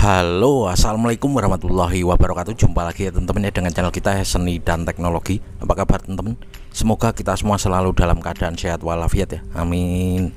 Halo, assalamualaikum warahmatullahi wabarakatuh. Jumpa lagi ya teman-teman ya dengan channel kita Seni dan Teknologi. Apa kabar teman-teman? Semoga kita semua selalu dalam keadaan sehat walafiat ya. Amin.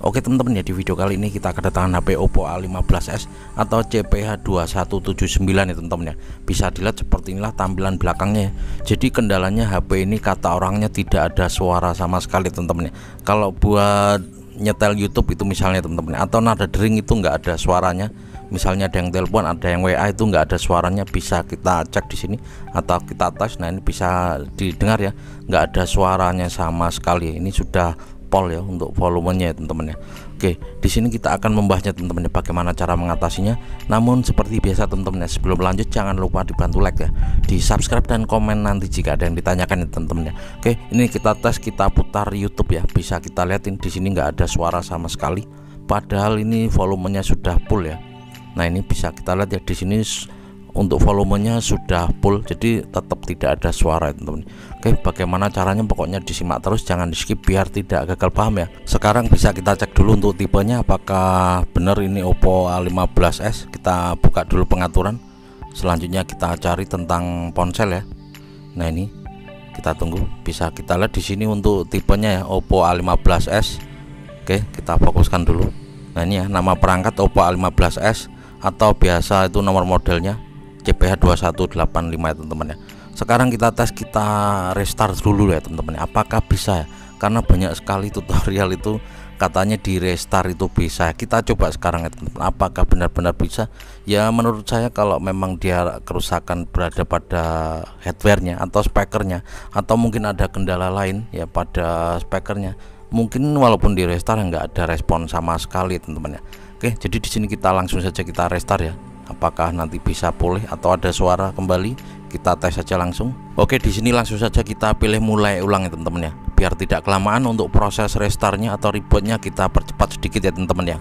Oke teman-teman ya, di video kali ini kita kedatangan HP Oppo A15s atau CPH2179 ya teman-teman ya. Bisa dilihat seperti inilah tampilan belakangnya ya. Jadi kendalanya HP ini kata orangnya tidak ada suara sama sekali teman-teman ya. Kalau buat nyetel YouTube itu misalnya teman-teman, atau nada dering itu nggak ada suaranya. Misalnya ada yang telepon, ada yang WA, itu nggak ada suaranya. Bisa kita cek di sini atau kita tes. Nah ini bisa didengar ya, nggak ada suaranya sama sekali. Ini sudah pol ya untuk volumenya ya teman-teman ya. Oke, di sini kita akan membahasnya teman-teman ya, bagaimana cara mengatasinya. Namun seperti biasa teman-teman ya, sebelum lanjut jangan lupa dibantu like ya, di subscribe dan komen nanti jika ada yang ditanyakan ya teman-teman ya. Oke, ini kita tes, kita putar YouTube ya, bisa kita lihatin di sini nggak ada suara sama sekali. Padahal ini volumenya sudah full ya. Nah ini bisa kita lihat ya, di sini untuk volumenya sudah full, jadi tetap tidak ada suara teman-teman. Oke, bagaimana caranya? Pokoknya disimak terus, jangan di skip biar tidak gagal paham ya. Sekarang bisa kita cek dulu untuk tipenya apakah benar ini Oppo A15s. Kita buka dulu pengaturan, selanjutnya kita cari tentang ponsel ya. Nah ini kita tunggu, bisa kita lihat di sini untuk tipenya ya, Oppo A15s. Oke, kita fokuskan dulu. Nah ini ya, nama perangkat Oppo A15s atau biasa itu nomor modelnya CPH2185 ya teman-teman ya. Sekarang kita tes, kita restart dulu ya teman-teman ya, apakah bisa ya, karena banyak sekali tutorial itu katanya di restart itu bisa. Kita coba sekarang ya teman-teman, apakah benar-benar bisa ya. Menurut saya kalau memang dia kerusakan berada pada hardware-nya atau speakernya, atau mungkin ada kendala lain ya pada speakernya, mungkin walaupun di restart nggak ada respon sama sekali teman-teman ya. Oke, jadi di sini kita langsung saja kita restart ya. Apakah nanti bisa pulih atau ada suara kembali? Kita tes saja langsung. Oke, di sini langsung saja kita pilih mulai ulang ya teman-teman ya. Biar tidak kelamaan untuk proses restartnya atau rebootnya, kita percepat sedikit ya teman-teman ya.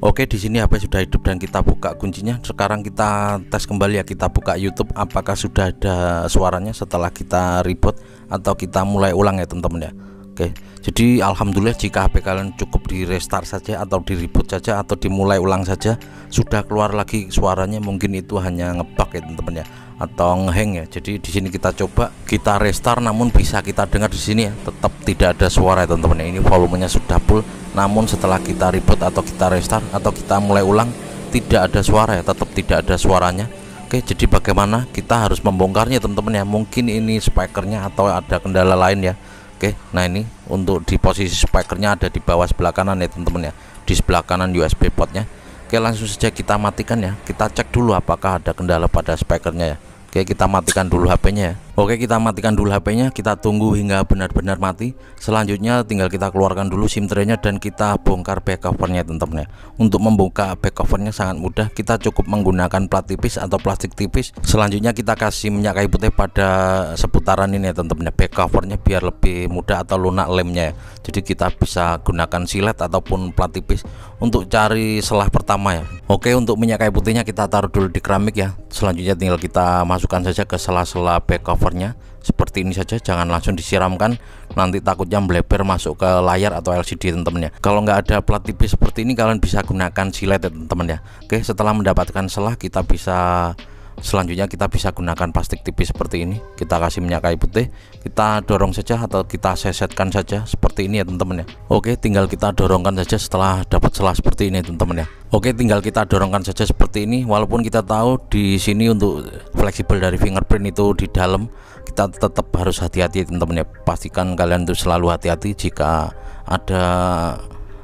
Oke, di sini HP sudah hidup dan kita buka kuncinya. Sekarang kita tes kembali ya, kita buka YouTube apakah sudah ada suaranya setelah kita reboot atau kita mulai ulang ya teman-teman ya. Oke, jadi alhamdulillah jika HP kalian cukup di restart saja atau di reboot saja atau dimulai ulang saja sudah keluar lagi suaranya. Mungkin itu hanya ngebug ya teman-teman ya, atau ngehang ya. Jadi di sini kita coba kita restart, namun bisa kita dengar di sini ya, tetap tidak ada suara ya teman-teman ya. Ini volumenya sudah full, namun setelah kita reboot atau kita restart atau kita mulai ulang tidak ada suara ya, tetap tidak ada suaranya. Oke, jadi bagaimana? Kita harus membongkarnya teman-teman ya. Mungkin ini speakernya atau ada kendala lain ya. Oke, nah ini untuk di posisi speakernya ada di bawah sebelah kanan ya teman-teman ya, di sebelah kanan USB portnya. Oke, langsung saja kita matikan ya, kita cek dulu apakah ada kendala pada speakernya ya. Oke, kita matikan dulu HP-nya ya. Oke, kita matikan dulu HP-nya, kita tunggu hingga benar-benar mati. Selanjutnya tinggal kita keluarkan dulu SIM tray-nya dan kita bongkar back cover-nya teman-teman ya. Untuk membuka back cover-nya sangat mudah, kita cukup menggunakan plat tipis atau plastik tipis. Selanjutnya kita kasih minyak kayu putih pada seputaran ini ya teman-teman ya, back cover-nya biar lebih mudah atau lunak lemnya ya. Jadi kita bisa gunakan silet ataupun plat tipis untuk cari selah pertama ya. Oke, untuk minyak kayu putihnya kita taruh dulu di keramik ya. Selanjutnya tinggal kita masukkan saja ke sela-sela back covernya seperti ini saja, jangan langsung disiramkan, nanti takutnya melebar masuk ke layar atau LCD teman-teman ya. Kalau nggak ada plat tipis seperti ini, kalian bisa gunakan silet ya teman-teman ya. Oke, setelah mendapatkan selah kita bisa selanjutnya kita bisa gunakan plastik tipis seperti ini. Kita kasih minyak kayu putih, kita dorong saja atau kita sesetkan saja seperti ini ya teman-teman ya. Oke, tinggal kita dorongkan saja setelah dapat selah seperti ini teman-teman ya. Oke, tinggal kita dorongkan saja seperti ini. Walaupun kita tahu di sini untuk fleksibel dari fingerprint itu di dalam, kita tetap harus hati-hati teman-teman ya. Pastikan kalian itu selalu hati-hati jika ada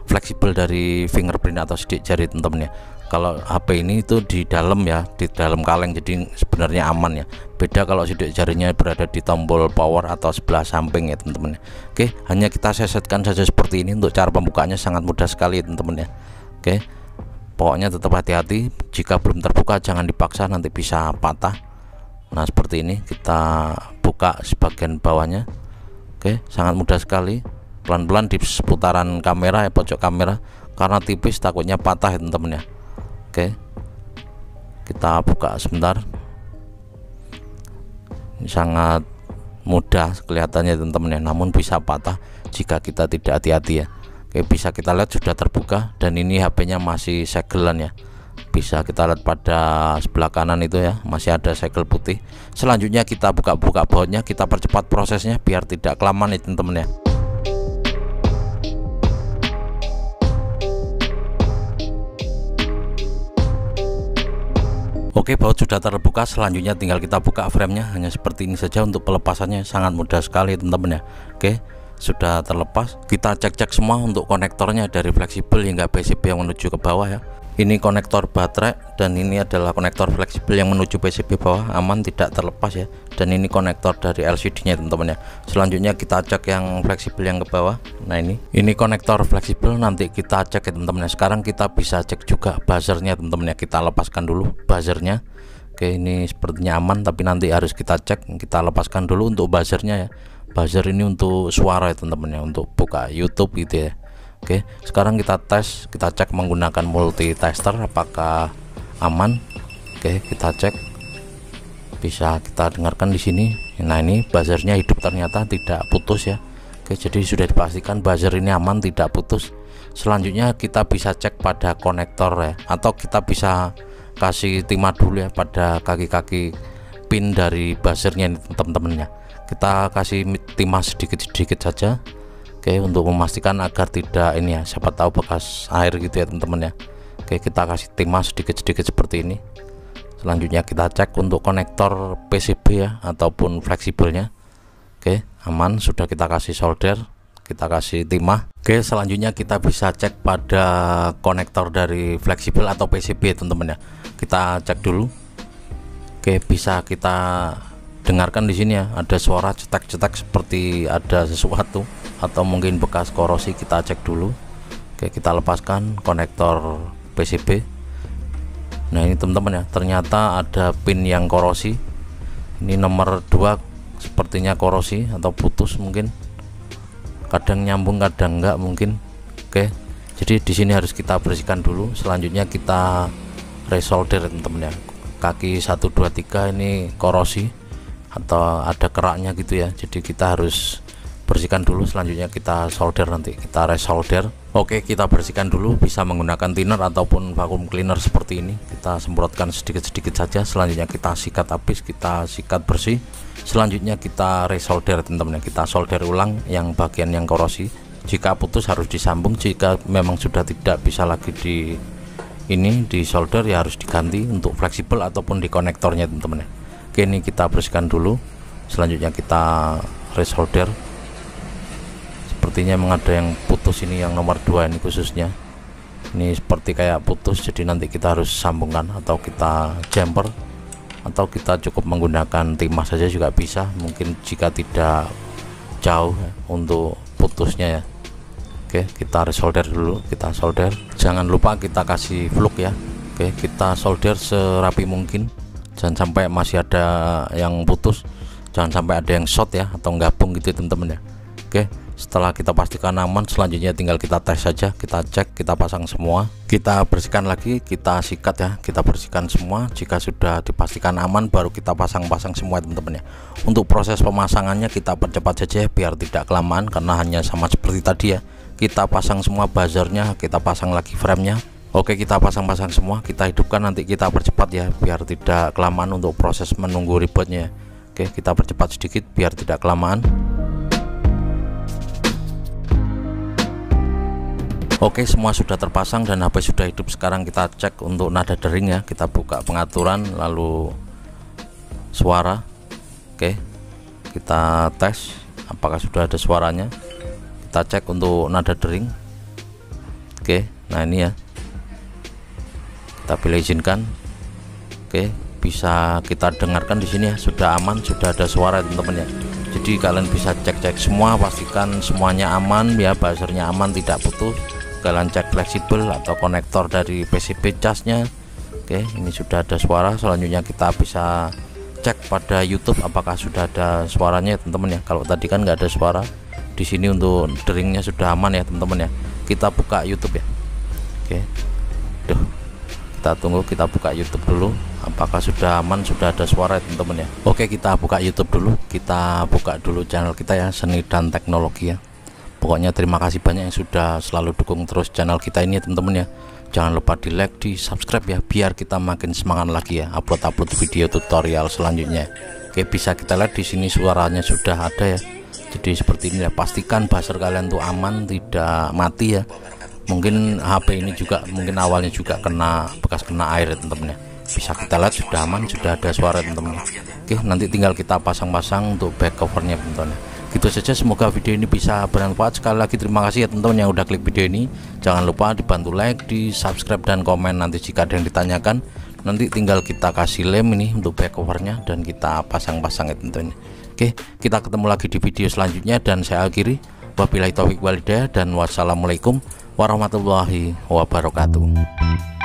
fleksibel dari fingerprint atau sidik jari teman-teman ya. Kalau HP ini itu di dalam ya, di dalam kaleng, jadi sebenarnya aman ya. Beda kalau sidik jarinya berada di tombol power atau sebelah samping ya teman-teman ya. Oke, hanya kita sesetkan saja seperti ini. Untuk cara pembukaannya sangat mudah sekali ya teman-teman ya. Oke, pokoknya tetap hati-hati, jika belum terbuka jangan dipaksa, nanti bisa patah. Nah seperti ini, kita buka sebagian bawahnya. Oke, sangat mudah sekali, pelan-pelan di seputaran kamera ya, pojok kamera, karena tipis takutnya patah ya teman-teman ya. Oke, kita buka sebentar. Ini sangat mudah kelihatannya teman-teman ya, namun bisa patah jika kita tidak hati-hati ya. Oke, bisa kita lihat sudah terbuka, dan ini HP-nya masih segelan ya. Bisa kita lihat pada sebelah kanan itu ya, masih ada segel putih. Selanjutnya kita buka-buka bautnya, kita percepat prosesnya biar tidak kelamaan ya teman-teman ya. Oke, baut sudah terbuka, selanjutnya tinggal kita buka framenya. Hanya seperti ini saja, untuk pelepasannya sangat mudah sekali teman-teman ya. Oke, sudah terlepas. Kita cek-cek semua untuk konektornya dari fleksibel hingga PCB yang menuju ke bawah ya. Ini konektor baterai, dan ini adalah konektor fleksibel yang menuju PCB bawah, aman, tidak terlepas ya. Dan ini konektor dari LCD nya teman-teman ya. Selanjutnya kita cek yang fleksibel yang ke bawah. Nah, ini konektor fleksibel, nanti kita cek ya teman-teman ya. Sekarang kita bisa cek juga buzzernya teman-teman ya. Kita lepaskan dulu buzzernya. Oke, ini sepertinya aman, tapi nanti harus kita cek. Kita lepaskan dulu untuk buzzernya ya. Buzzer ini untuk suara ya teman-teman ya, untuk buka YouTube gitu ya. Oke, sekarang kita tes, kita cek menggunakan multitester apakah aman. Oke, kita cek, bisa kita dengarkan di sini. Nah, ini buzzernya hidup, ternyata tidak putus ya. Oke, jadi sudah dipastikan buzzer ini aman, tidak putus. Selanjutnya kita bisa cek pada konektor ya, atau kita bisa kasih timah dulu ya pada kaki-kaki pin dari buzzernya ini teman-teman ya. Kita kasih timah sedikit-sedikit saja. Oke, untuk memastikan agar tidak ini ya, siapa tahu bekas air gitu ya teman-teman ya. Oke, kita kasih timah sedikit-sedikit seperti ini. Selanjutnya kita cek untuk konektor PCB ya, ataupun fleksibelnya. Oke, aman, sudah kita kasih solder, kita kasih timah. Oke, selanjutnya kita bisa cek pada konektor dari fleksibel atau PCB ya teman-teman ya. Kita cek dulu. Oke, bisa kita dengarkan di sini ya, ada suara cetak-cetak seperti ada sesuatu atau mungkin bekas korosi. Kita cek dulu. Oke, kita lepaskan konektor PCB. Nah, ini teman-teman ya, ternyata ada pin yang korosi. Ini nomor 2 sepertinya korosi atau putus, mungkin kadang nyambung kadang enggak mungkin. Oke, jadi di sini harus kita bersihkan dulu. Selanjutnya kita resolder teman-teman ya. Kaki 1 2 3 ini korosi atau ada keraknya gitu ya, jadi kita harus bersihkan dulu. Selanjutnya kita solder, nanti kita resolder. Oke, kita bersihkan dulu, bisa menggunakan thinner ataupun vacuum cleaner seperti ini. Kita semprotkan sedikit-sedikit saja. Selanjutnya kita sikat habis, kita sikat bersih. Selanjutnya kita resolder teman-teman, kita solder ulang yang bagian yang korosi. Jika putus harus disambung, jika memang sudah tidak bisa lagi di solder ya harus diganti untuk fleksibel ataupun di konektornya teman-teman ya. Oke, ini kita bersihkan dulu. Selanjutnya kita resolder. Sepertinya memang ada yang putus, ini yang nomor 2 ini khususnya. Ini seperti kayak putus, jadi nanti kita harus sambungkan, atau kita jumper, atau kita cukup menggunakan timah saja juga bisa, mungkin jika tidak jauh ya, untuk putusnya ya. Oke, kita resolder dulu, kita solder. Jangan lupa kita kasih fluk ya. Oke, kita solder serapi mungkin. Jangan sampai masih ada yang putus, jangan sampai ada yang short ya, atau gabung gitu teman-teman ya. Oke, setelah kita pastikan aman, selanjutnya tinggal kita tes saja. Kita cek, kita pasang semua, kita bersihkan lagi, kita sikat ya, kita bersihkan semua. Jika sudah dipastikan aman, baru kita pasang-pasang semua teman-teman ya. Untuk proses pemasangannya kita percepat saja biar tidak kelamaan, karena hanya sama seperti tadi ya. Kita pasang semua buzzernya, kita pasang lagi framenya. Oke, kita pasang-pasang semua, kita hidupkan, nanti kita percepat ya biar tidak kelamaan untuk proses menunggu ribetnya. Oke, kita percepat sedikit biar tidak kelamaan. Oke, semua sudah terpasang dan HP sudah hidup. Sekarang kita cek untuk nada dering ya. Kita buka pengaturan, lalu suara. Oke, kita tes apakah sudah ada suaranya. Kita cek untuk nada dering. Oke, nah ini ya, kita pilih izinkan. Oke, bisa kita dengarkan di sini ya, sudah aman, sudah ada suara teman-teman ya. Jadi kalian bisa cek-cek semua, pastikan semuanya aman ya, buzzernya aman, tidak putus. Kalian cek fleksibel atau konektor dari PCB casnya. Oke, ini sudah ada suara. Selanjutnya kita bisa cek pada YouTube apakah sudah ada suaranya ya teman-teman ya. Kalau tadi kan nggak ada suara, di sini untuk deringnya sudah aman ya teman-teman ya. Kita buka YouTube ya. Oke, kita tunggu, kita buka YouTube dulu apakah sudah aman, sudah ada suara teman-teman ya. Oke, kita buka YouTube dulu, kita buka dulu channel kita ya, Seni dan Teknologi ya. Pokoknya terima kasih banyak yang sudah selalu dukung terus channel kita ini ya teman-teman ya. Jangan lupa di like, di subscribe ya, biar kita makin semangat lagi ya upload video tutorial selanjutnya. Oke, bisa kita lihat di sini suaranya sudah ada ya. Jadi seperti ini ya, pastikan buzzer kalian tuh aman, tidak mati ya. Mungkin HP ini juga mungkin awalnya juga bekas kena air ya teman-teman ya. Bisa kita lihat sudah aman, sudah ada suara teman-teman ya. Oke, nanti tinggal kita pasang-pasang untuk back covernya teman-teman ya. Gitu saja, semoga video ini bisa bermanfaat. Sekali lagi terima kasih ya teman-teman yang udah klik video ini. Jangan lupa dibantu like, di subscribe dan komen. Nanti jika ada yang ditanyakan, nanti tinggal kita kasih lem ini untuk back covernya dan kita pasang-pasang ya teman-teman. Oke, kita ketemu lagi di video selanjutnya dan saya akhiri, wabillahi taufiq walhidayah dan wassalamualaikum warahmatullahi wabarakatuh.